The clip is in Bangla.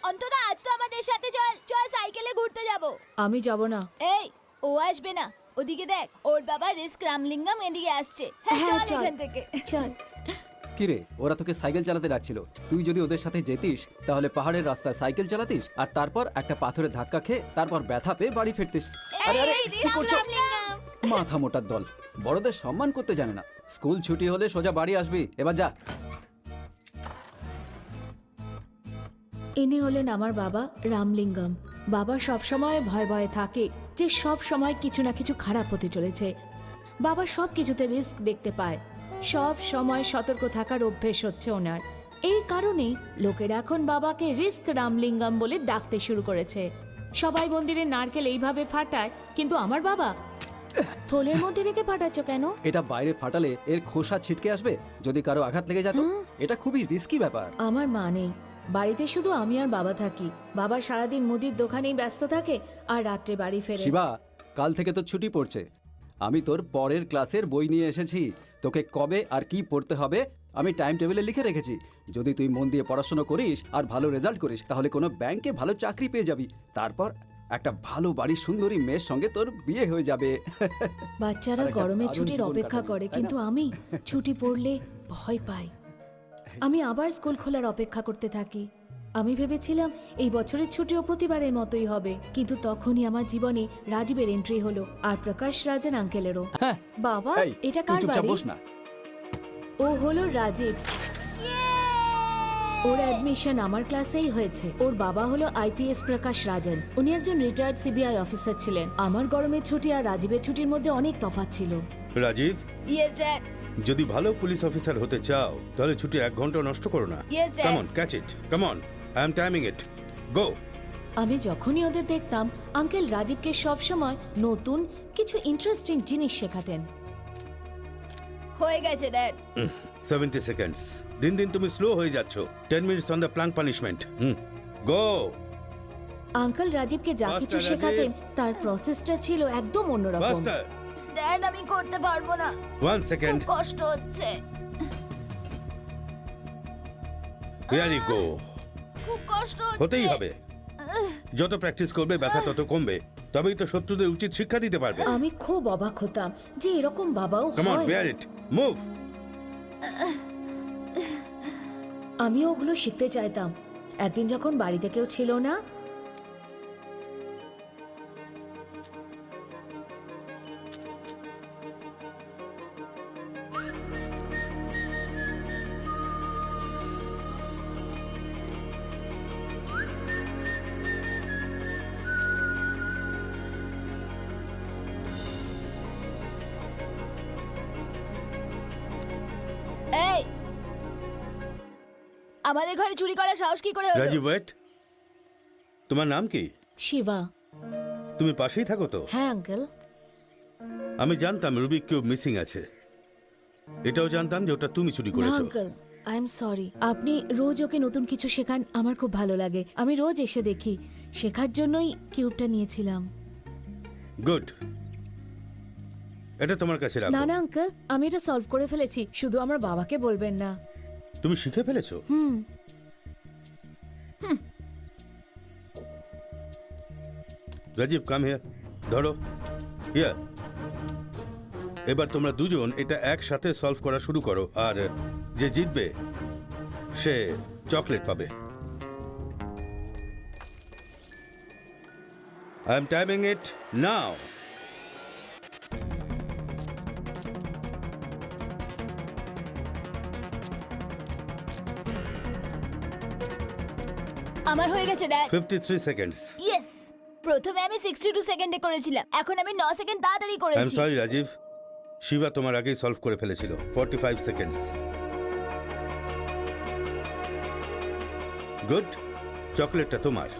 অন্তত আজ তো আমাদের সাথে চল চল সাইকেলে ঘুরতে যাব। আমি যাব না। এই ও আসবে না, ওদিকে দেখ ওর বাবা রিস্ক রামলিঙ্গম এদিকে আসছে। হ্যাঁ চল এখান থেকে চল। কিরে, ওরা তোকে সাইকেল চালাতে ডাকছিল, তুই যদি ওদের সাথে যেতিস তাহলে পাহাড়ের রাস্তায় সাইকেল চালাতিস আর তারপর একটা পাথরে ধাক্কা খেয়ে তারপর ব্যথা পেয়ে বাড়ি ফিরতিস। আরে আরে কি করছো? মাথা মোটার দল, বড়দের সম্মান করতে জানে না। স্কুল ছুটি হলে সোজা বাড়ি আসবি, এবার যা। ইনি হলেন আমার বাবা রামলিঙ্গম। বাবা সব সময় ভয় ভয়ে থাকে যে সব সময় কিছু না কিছু খারাপ হতে চলেছে। বাবা সব কিছুতে রিস্ক দেখতে পায়, সব সময় সতর্ক থাকার অভ্যেস হচ্ছে ওনার। এই কারণেই লোকেরা এখন বাবাকে রিস্ক রামলিঙ্গম বলে ডাকতে শুরু করেছে। সবাই মন্দিরে নারকেল এইভাবে ফাটায়, কিন্তু আমার বাবা থলের মধ্যে রেখে ফাটাচ্ছ কেন? এটা বাইরে ফাটালে এর খোসা ছিটকে আসবে, যদি কারো আঘাত লেগে যেত। এটা খুবই রিস্কি ব্যাপার। আমার মা নেই, বাড়িতে শুধু আমি আর বাবা থাকি। বাবা সারাদিন মুদির দোকানেই ব্যস্ত থাকে আর রাত্রে বাড়ি ফেরে। শিবা, কাল থেকে তো ছুটি পড়ছে। আমি তোর পরের ক্লাসের বই নিয়ে এসেছি। তোকে কবে আর কি পড়তে হবে আমি টাইম টেবিলে লিখে রেখেছি। যদি তুই মন দিয়ে পড়াশোনা করিস আর ভালো রেজাল্ট করিস তাহলে কোনো ব্যাংকে ভালো চাকরি পেয়ে যাবি। তারপর একটা ভালো বাড়ির সুন্দরী মেয়ের সঙ্গে তোর বিয়ে হয়ে যাবে। বাচ্চারা গরমে ছুটির অপেক্ষা করে, কিন্তু আমি ছুটি পড়লে ভয় পাই। আমি আবার স্কুল খোলার অপেক্ষা করতে থাকি। আমি ভেবেছিলাম এই বছরের ছুটিও প্রতিবারের মতোই হবে, কিন্তু তখনই আমার জীবনে রাজীবের এন্ট্রি হলো, আর প্রকাশ রাজন আঙ্কেলেরও। বাবা, এই, এটা তুই কার চুপচাপ বাড়ি? বস না। ও হলো রাজীব। ওর অ্যাডমিশন আমার ক্লাসেই হয়েছে। ওর বাবা হলো আইপিএস প্রকাশ রাজন। উনি একজন রিটায়ার্ড সিবিআই অফিসার ছিলেন। আমার গরমের ছুটি আর রাজীবের ছুটির মধ্যে অনেক তফাৎ ছিল। Rajiv, yes dad. যদি ভালো পুলিশ অফিসার হতে চাও তাহলে ছুটি 1 ঘন্টা নষ্ট করো না। Yes, Dad. Come on, catch it, come on, I am timing it, go. আমি যখনই ওদের দেখতাম, আঙ্কেল রাজীবকে সবসময় নতুন কিছু ইন্টারেস্টিং জিনিস শেখাতেন। হয়ে গেছে ড্যাড। 70 সেকেন্ডস। দিন দিন তুমি স্লো হয়ে যাচ্ছ। 10 minutes on the plank punishment. Go. Uncle রাজীবকে যা Faster, কিছু রাজীব। শেখাতেন তার প্রসেসটা ছিল একদম অন্যরকম। ফাস্টার। ড্যাড আমি করতে পারবো না, 1 সেকেন্ড। খুব কষ্ট হচ্ছে, ভেরি গো। খুব কষ্ট হচ্ছে। হতেই হবে। যত প্র্যাকটিস করবে ব্যথা তত কমবে, তবেই তো শত্রুদের উচিত শিক্ষা দিতে পারবে। আমি খুব অবাক হতাম যে এরকম বাবাও কাম অন, হয়। Bear it, move. আমিও ওগুলো শিখতে চাইতাম। একদিন যখন বাড়িতে কেউ ছিল না, এই আমাদের ঘরে চুরি করার সাহস কি করে হলো? রাজীব, ওয়েট। তোমার নাম কি? শিবা। তুমি পাশেই থাকো তো? হ্যাঁ আঙ্কেল। আমি জানতাম রুবিক কিউব মিসিং আছে। এটাও জানতাম যে ওটা তুমি চুরি না করেছো। Uncle, I am sorry. আপনি রোজ ওকে নতুন কিছু শেখান, আমার খুব ভালো লাগে। আমি রোজ এসে দেখি, শেখার জন্যই কিউবটা নিয়েছিলাম। গুড। এটা তোমার কাছে না রাখো। না আঙ্কেল, আমি এটা সলভ করে ফেলেছি, শুধু আমার বাবাকে বলবেন না। তুমি শিখে ফেলেছো? Rajiv, come here. ধরো, হিয়ার। এবার তোমরা দুজন এটা একসাথে সলভ করা শুরু করো, আর যে জিতবে সে চকলেট পাবে। আই এম টাইমিং ইট নাও। আমার হয়ে গেছে ড্যাড। 53 সেকেন্ডস। ইয়েস, প্রথমে আমি 62 সেকেন্ডে করেছিলাম, এখন আমি 9 সেকেন্ড তাড়াতাড়ি আই এম করেছি। সরি রাজীব, শিবা তোমার আগেই সলভ করে ফেলেছিল। 45 সেকেন্ডস। গুড, চকলেটটা তোমার।